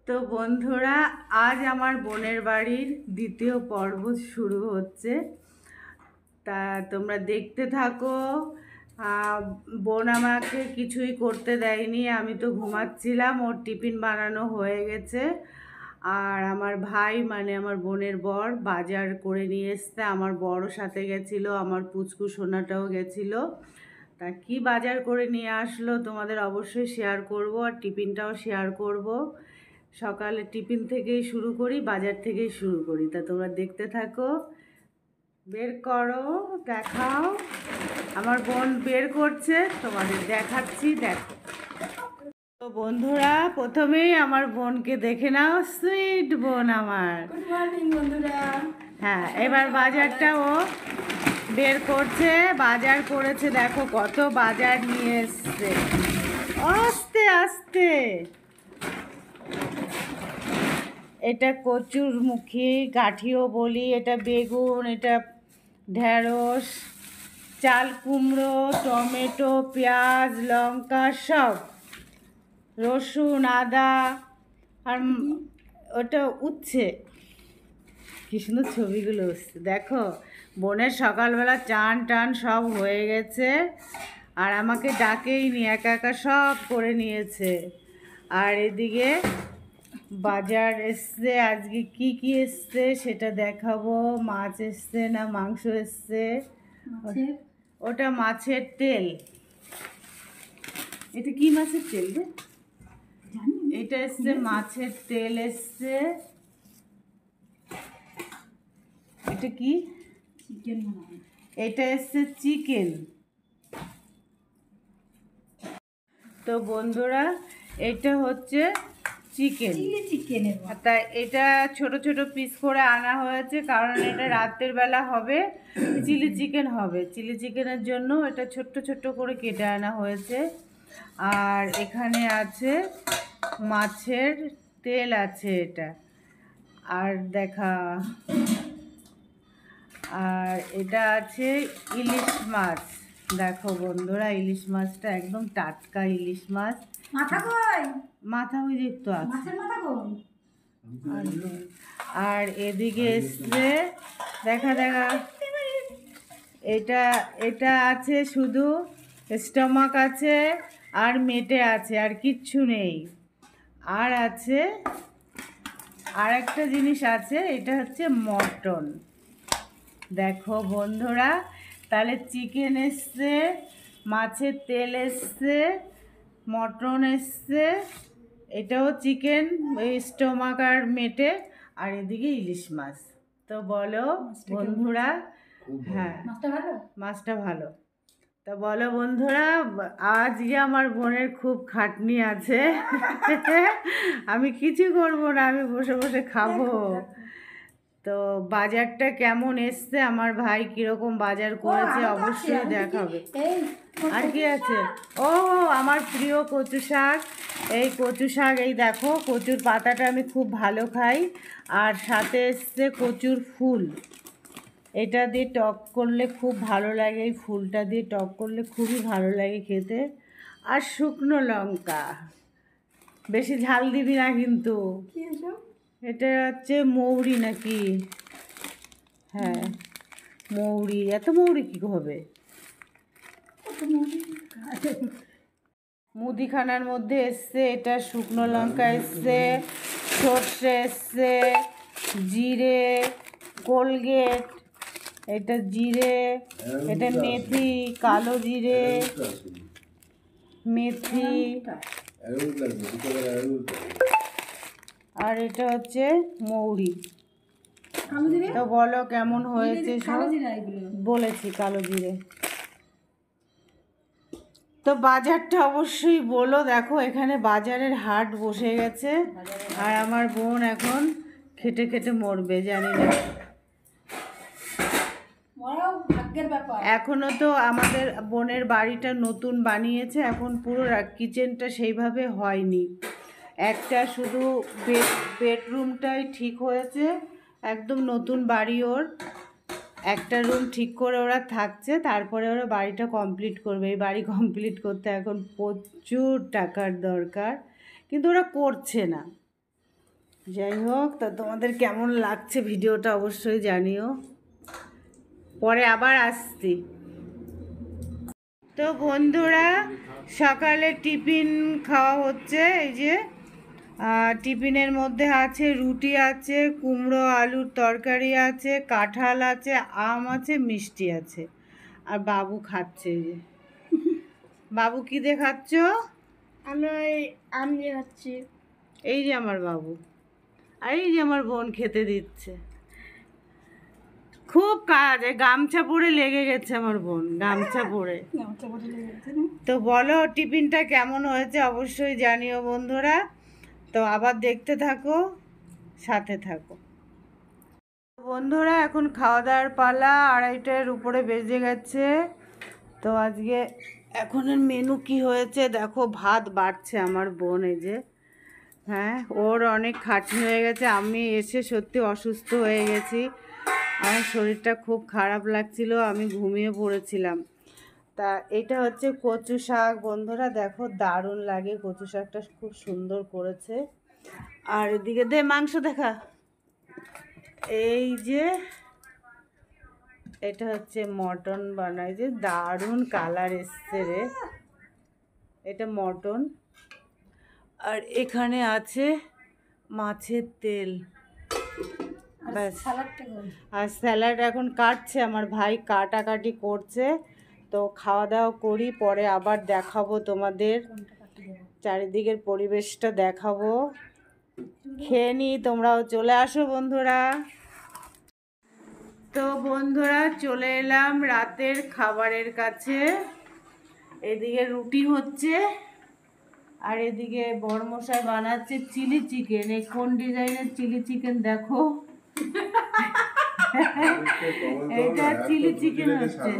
তো বন্ধুরা, আজ আমার বোনের বাড়ির দ্বিতীয় পর্ব শুরু হচ্ছে। তা তোমরা দেখতে থাকো। বোন আমাকে কিছুই করতে দেয়নি, আমি তো ঘুমাচ্ছিলাম। ওর টিফিন বানানো হয়ে গেছে। আর আমার ভাই মানে আমার বোনের বর বাজার করে নিয়ে এসছে। আমার বড় সাথে গেছিলো, আমার পুচকু সোনাটাও গেছিলো। তা কি বাজার করে নিয়ে আসলো তোমাদের অবশ্যই শেয়ার করব, আর টিফিনটাও শেয়ার করব। সকালে টিফিন থেকেই শুরু করি, বাজার থেকেই শুরু করি। তা তোমরা দেখতে থাকো, বের করো, দেখাও। আমার বোন বের করছে, তোমাদের দেখাচ্ছি, দেখো। তো বন্ধুরা, প্রথমেই আমার বোনকে দেখে নাও, সুইট বোন আমার। গুড মর্নিং বন্ধুরা। হ্যাঁ, এবার বাজারটা ও বের করছে। বাজার করেছে, দেখো কত বাজার নিয়ে এসছে। আস্তে আস্তে। এটা কচুর মুখী গাঠিও বলি, এটা বেগুন, এটা ঢেঁড়স, চাল কুমড়ো, টমেটো, পেঁয়াজ, লঙ্কা, সব রসুন, আদা, আর ওটা উচ্ছে। কি সুন্দর ছবিগুলো উঠছে দেখো। বোনের সকালবেলা চান টান সব হয়ে গেছে, আর আমাকে ডাকেই নি, একা একা সব করে নিয়েছে। আর এদিকে বাজার এসছে, আজকে কি কি এসছে সেটা দেখাবো। মাছ এসছে না মাংস এসছে? ওটা মাছের তেল। এটা কি মাছের তেল রে? এটা এসছে মাছের তেল এসছে। এটা কি? চিকেন। এটা এসছে চিকেন। তো বন্ধুরা, এটা হচ্ছে চিকেন। তা এটা ছোট ছোট পিস করে আনা হয়েছে, কারণ এটা রাতের বেলা হবে, চিলি চিকেন হবে। চিলি চিকেনের জন্য এটা ছোট্ট ছোট্ট করে কেটে আনা হয়েছে। আর এখানে আছে মাছের তেল আছে এটা। আর দেখা, আর এটা আছে ইলিশ মাছ। দেখো বন্ধুরা, ইলিশ মাছটা একদম টাটকা ইলিশ মাছ। মাথা কই? মাথা ওই দেখতো আছে। মাছের মাথা কই? আর এদিকে এসছে, দেখা দেখা, এটা এটা আছে শুধু স্টমাক আছে, আর মেটে আছে, আর কিচ্ছু নেই। আর আছে আর একটা জিনিস আছে, এটা হচ্ছে মটন। দেখো বন্ধুরা, তাহলে চিকেন এসছে, মাছের তেল এসছে, মটন এসছে, এটাও চিকেন, ওই স্টোমাক আর মেটে, আর এদিকে ইলিশ মাছ। তো বলো বন্ধুরা। হ্যাঁ, মাছটা ভালো। তা বলো বন্ধুরা, আজকে আমার বোনের খুব খাটনি আছে। আমি কিছু করব না, আমি বসে বসে খাবো। তো বাজারটা কেমন এসছে, আমার ভাই কিরকম বাজার করেছে অবশ্যই দেখাবে। আর কি আছে? ও, আমার প্রিয় কচু শাক। এই কচু শাক, এই দেখো কচুর পাতাটা আমি খুব ভালো খাই। আর সাথে এসছে কচুর ফুল, এটা দিয়ে টক করলে খুব ভালো লাগে। এই ফুলটা দিয়ে টক করলে খুবই ভালো লাগে খেতে। আর শুকনো লঙ্কা, বেশি ঝাল দিবি না কিন্তু। এটা হচ্ছে মৌরি নাকি? হ্যাঁ, মৌরি। এত মৌরি কী হবে? মুদিখানার মধ্যে এসছে, এটা শুকনো লঙ্কা এসছে, সর্ষে এসছে, জিরে, কোলগেট, এটা জিরে, এটা মেথি, কালো জিরে, মেথি, আর এটা হচ্ছে মৌরি। তো বলো কেমন হয়েছে সব? বলেছি কালো জিরে। তো বাজারটা অবশ্যই বলো। দেখো এখানে বাজারের হাট বসে গেছে, আর আমার বোন এখন খেটে খেটে মরবে, জানি না। এখনো তো আমাদের বোনের বাড়িটা নতুন বানিয়েছে, এখন পুরো কিচেনটা সেইভাবে হয়নি। একটা শুধু বেডরুমটাই ঠিক হয়েছে, একদম নতুন বাড়ি ওর। একটা রুম ঠিক করে ওরা থাকছে, তারপরে ওরা বাড়িটা কমপ্লিট করবে। এই বাড়ি কমপ্লিট করতে এখন প্রচুর টাকার দরকার, কিন্তু ওরা করছে না। যাই হোক, তা তোমাদের কেমন লাগছে ভিডিওটা অবশ্যই জানিও। পরে আবার আসছি। তো বন্ধুরা, সকালে টিফিন খাওয়া হচ্ছে। এই যে টিফিনের মধ্যে আছে রুটি আছে, কুমড়ো আলুর তরকারি আছে, কাঁঠাল আছে, আম আছে, মিষ্টি আছে। আর বাবু খাচ্ছে। এই যে বাবু কি দিয়ে খাচ্ছ? আমি ওই আম দিয়ে খাচ্ছি। এই যে আমার বাবু, আর এই যে আমার বোন খেতে দিচ্ছে। খুব কাজ, এই গামছা পরে লেগে গেছে আমার বোন, গামছা পরে। তো বলো টিফিনটা কেমন হয়েছে অবশ্যই জানিও বন্ধুরা। তো আবার দেখতে থাকো, সাথে থাকো বন্ধুরা। এখন খাওয়া দাওয়ার পালা, 2:30-এর উপরে বেজে গেছে। তো আজকে এখনের মেনু কি হয়েছে দেখো। ভাত বাড়ছে আমার বোন, এই যে। হ্যাঁ, ওর অনেক খাটনি হয়ে গেছে। আমি এসে সত্যি অসুস্থ হয়ে গেছি, আমার শরীরটা খুব খারাপ লাগছিল, আমি ঘুমিয়ে পড়েছিলাম। তা এটা হচ্ছে কচু শাক বন্ধুরা, দেখো দারুণ লাগে, কচু শাকটা খুব সুন্দর করেছে। আর এদিকে দে মাংস দেখা। এই যে এটা হচ্ছে মটন বানাই, যে দারুণ কালার এসছে রে, এটা মটন। আর এখানে আছে মাছের তেল, ব্যাস। আর স্যালাড এখন কাটছে আমার ভাই, কাটাকাটি করছে। তো খাওয়া দাওয়া করি, পরে আবার দেখাবো তোমাদের, চারিদিকের পরিবেশটা দেখাবো। খেয়ে নি, তোমরাও চলে আসো বন্ধুরা। তো বন্ধুরা চলে এলাম রাতের খাবারের কাছে। এদিকে রুটি হচ্ছে, আর এদিকে বড়মশাই বানাচ্ছে চিলি চিকেন। এই কোন ডিজাইনের চিলি চিকেন দেখো, এটা চিলি চিকেন হচ্ছে।